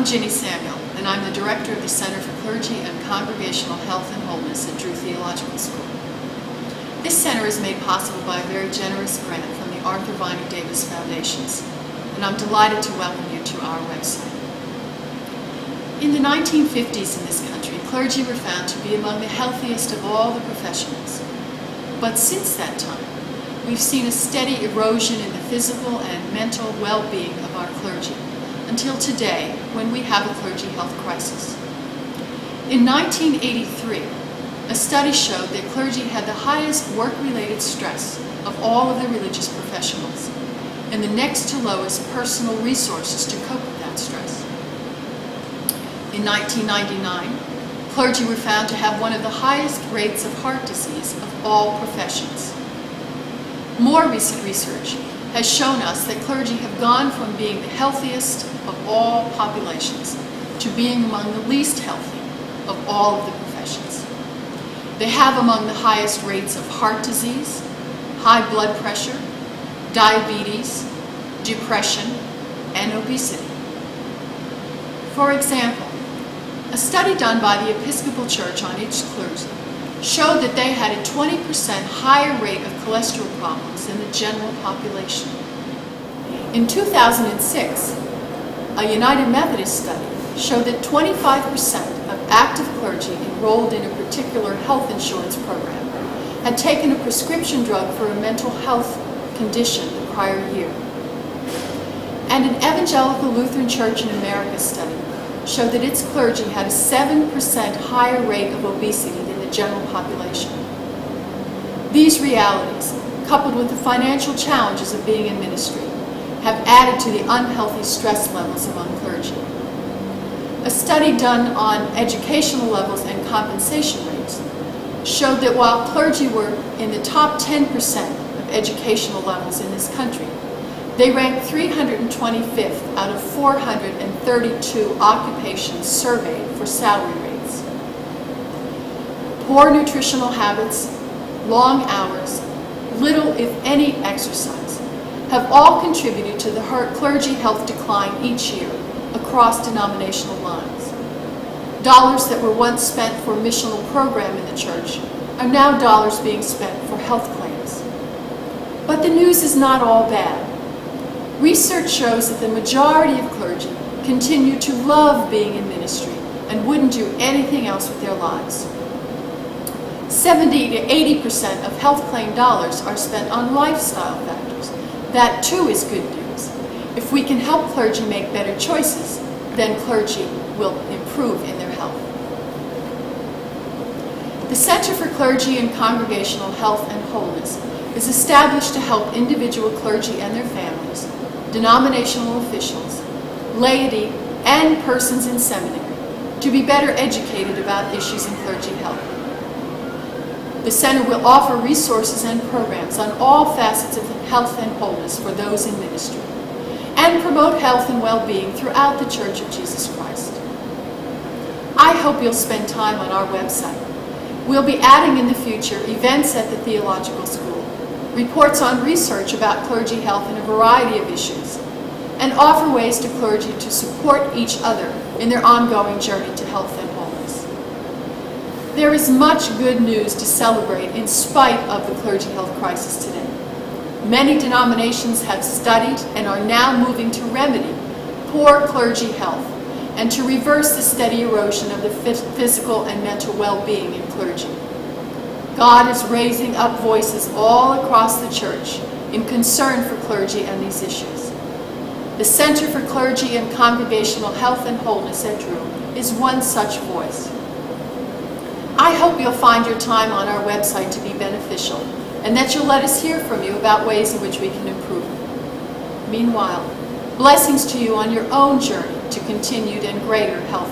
I'm Ginny Samuel, and I'm the Director of the Center for Clergy and Congregational Health and Wholeness at Drew Theological School. This center is made possible by a very generous grant from the Arthur Vining Davis Foundations, and I'm delighted to welcome you to our website. In the 1950s in this country, clergy were found to be among the healthiest of all the professionals. But since that time, we've seen a steady erosion in the physical and mental well-being of our clergy, until today, when we have a clergy health crisis. In 1983, a study showed that clergy had the highest work-related stress of all of the religious professionals, and the next to lowest personal resources to cope with that stress. In 1999, clergy were found to have one of the highest rates of heart disease of all professions. More recent research has shown us that clergy have gone from being the healthiest of all populations to being among the least healthy of all of the professions. They have among the highest rates of heart disease, high blood pressure, diabetes, depression, and obesity. For example, a study done by the Episcopal Church on its clergy showed that they had a 20% higher rate of cholesterol problems than the general population. In 2006, a United Methodist study showed that 25% of active clergy enrolled in a particular health insurance program had taken a prescription drug for a mental health condition the prior year. And an Evangelical Lutheran Church in America study showed that its clergy had a 7% higher rate of obesity than the general population. These realities, coupled with the financial challenges of being in ministry, have added to the unhealthy stress levels among clergy. A study done on educational levels and compensation rates showed that while clergy were in the top 10% of educational levels in this country, they ranked 325th out of 432 occupations surveyed for salary rates. Poor nutritional habits, long hours, little if any exercise have all contributed to the clergy health decline each year across denominational lines. Dollars that were once spent for a missional program in the church are now dollars being spent for health claims. But the news is not all bad. Research shows that the majority of clergy continue to love being in ministry and wouldn't do anything else with their lives. 70 to 80% of health claim dollars are spent on lifestyle factors. That too is good news. If we can help clergy make better choices, then clergy will improve in their health. The Center for Clergy and Congregational Health and Wholeness is established to help individual clergy and their families, denominational officials, laity, and persons in seminary to be better educated about issues in clergy health. The Center will offer resources and programs on all facets of health and wholeness for those in ministry, and promote health and well-being throughout the Church of Jesus Christ. I hope you'll spend time on our website. We'll be adding in the future events at the Theological School, reports on research about clergy health in a variety of issues, and offer ways to clergy to support each other in their ongoing journey to health and wholeness. There is much good news to celebrate in spite of the clergy health crisis today. Many denominations have studied and are now moving to remedy poor clergy health and to reverse the steady erosion of the physical and mental well-being in clergy. God is raising up voices all across the church in concern for clergy and these issues. The Center for Clergy and Congregational Health and Wholeness at Drew is one such voice. I hope you'll find your time on our website to be beneficial, and that you'll let us hear from you about ways in which we can improve. Meanwhile, blessings to you on your own journey to continued and greater health.